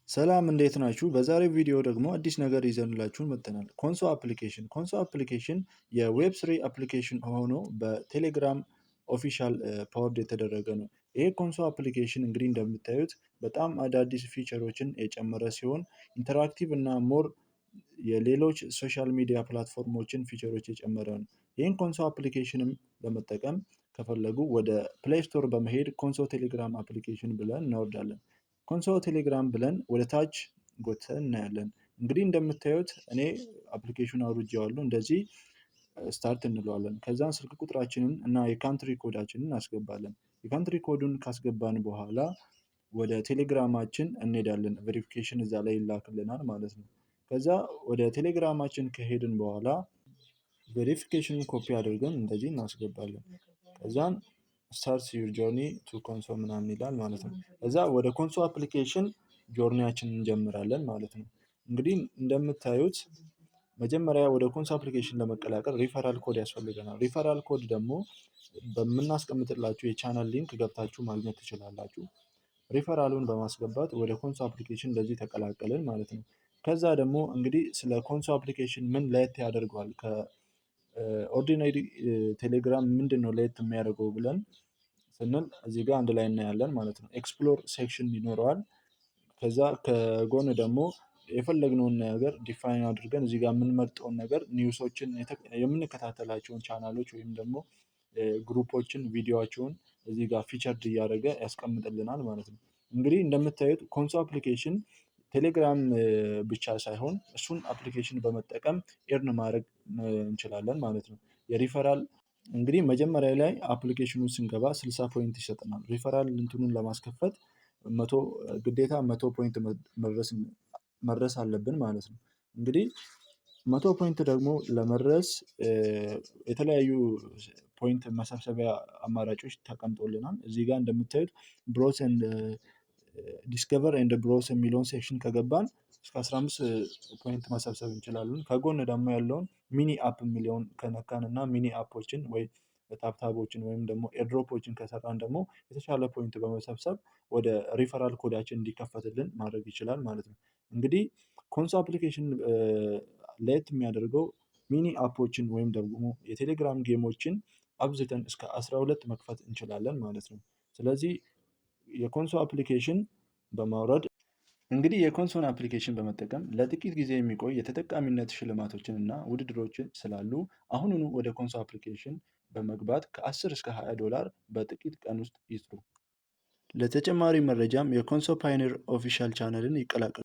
ሰላም እንዴት ናችሁ? በዛሬው ቪዲዮ ደግሞ አዲስ ነገር ይዘንላችሁ መጥተናል። ኮንሶ አፕሊኬሽን የዌብ ስሪ አፕሊኬሽን ሆኖ በቴሌግራም ኦፊሻል ፓወርድ የተደረገ ነው። ይሄ ኮንሶ አፕሊኬሽን እንግዲህ እንደምታዩት በጣም አዳዲስ ፊቸሮችን የጨመረ ሲሆን ኢንተራክቲቭ እና ሞር የሌሎች ሶሻል ሚዲያ ፕላትፎርሞችን ፊቸሮች የጨመረ ነው። ይህን ኮንሶ አፕሊኬሽንም ለመጠቀም ከፈለጉ ወደ ፕሌይ ስቶር በመሄድ ኮንሶ ቴሌግራም አፕሊኬሽን ብለን እናወርዳለን። ኮንሶ ቴሌግራም ብለን ወደ ታች ጎትተን እናያለን። እንግዲህ እንደምታዩት እኔ አፕሊኬሽን አውርጄዋለሁ። እንደዚህ ስታርት እንለዋለን። ከዛን ስልክ ቁጥራችንን እና የካንትሪ ኮዳችንን እናስገባለን። የካንትሪ ኮዱን ካስገባን በኋላ ወደ ቴሌግራማችን እንሄዳለን። ቬሪፊኬሽን እዛ ላይ ይላክልናል ማለት ነው። ከዛ ወደ ቴሌግራማችን ከሄድን በኋላ ቬሪፊኬሽንን ኮፒ አድርገን እንደዚህ እናስገባለን። ከዛን ስታርት ዩር ጆርኒ ቱ ኮንሶ ምናምን ይላል ማለት ነው። እዛ ወደ ኮንሶ አፕሊኬሽን ጆርኒያችን እንጀምራለን ማለት ነው። እንግዲህ እንደምታዩት መጀመሪያ ወደ ኮንሶ አፕሊኬሽን ለመቀላቀል ሪፈራል ኮድ ያስፈልገናል። ሪፈራል ኮድ ደግሞ በምናስቀምጥላችሁ የቻናል ሊንክ ገብታችሁ ማግኘት ትችላላችሁ። ሪፈራሉን በማስገባት ወደ ኮንሶ አፕሊኬሽን እንደዚህ ተቀላቀልን ማለት ነው። ከዛ ደግሞ እንግዲህ ስለ ኮንሶ አፕሊኬሽን ምን ለየት ያደርገዋል ከኦርዲናሪ ቴሌግራም ምንድን ነው ለየት የሚያደርገው ብለን ስንል እዚህ ጋር አንድ ላይ እናያለን ማለት ነው። ኤክስፕሎር ሴክሽን ይኖረዋል። ከዛ ከጎን ደግሞ የፈለግነውን ነገር ዲፋይን አድርገን እዚህ ጋር የምንመርጠውን ነገር ኒውሶችን የምንከታተላቸውን ቻናሎች ወይም ደግሞ ግሩፖችን ቪዲዮቸውን እዚህ ጋር ፊቸርድ እያደረገ ያስቀምጥልናል ማለት ነው። እንግዲህ እንደምታዩት ኮንሶ አፕሊኬሽን ቴሌግራም ብቻ ሳይሆን እሱን አፕሊኬሽን በመጠቀም ኤርን ማድረግ እንችላለን ማለት ነው። የሪፈራል እንግዲህ መጀመሪያ ላይ አፕሊኬሽኑን ስንገባ 60 ፖይንት ይሰጠናል። ሪፈራል እንትኑን ለማስከፈት ግዴታ 100 ፖይንት መድረስ አለብን ማለት ነው። እንግዲህ 100 ፖይንት ደግሞ ለመድረስ የተለያዩ ፖይንት መሰብሰቢያ አማራጮች ተቀምጦልናል። እዚህ ጋር እንደምታዩት ብሮስ ኤንድ ዲስከቨር ኤንድ ብሮስ የሚለውን ሴክሽን ከገባን እስከ 15 ፖይንት መሰብሰብ እንችላለን። ከጎን ደግሞ ያለውን ሚኒ አፕ የሚለውን ከነካን እና ሚኒ አፖችን ወይ ታፕታቦችን ወይም ደግሞ ኤርድሮፖችን ከሰራን ደግሞ የተሻለ ፖይንት በመሰብሰብ ወደ ሪፈራል ኮዳችን እንዲከፈትልን ማድረግ ይችላል ማለት ነው። እንግዲህ ኮንሶ አፕሊኬሽን ለየት የሚያደርገው ሚኒ አፖችን ወይም ደግሞ የቴሌግራም ጌሞችን አብዝተን እስከ 12 መክፈት እንችላለን ማለት ነው። ስለዚህ የኮንሶ አፕሊኬሽን በማውረድ እንግዲህ የኮንሶን አፕሊኬሽን በመጠቀም ለጥቂት ጊዜ የሚቆይ የተጠቃሚነት ሽልማቶችን እና ውድድሮችን ስላሉ አሁኑኑ ወደ ኮንሶ አፕሊኬሽን በመግባት ከ10 እስከ $20 በጥቂት ቀን ውስጥ ይስሩ። ለተጨማሪ መረጃም የኮንሶ ፓዮኒር ኦፊሻል ቻናልን ይቀላቀሉ።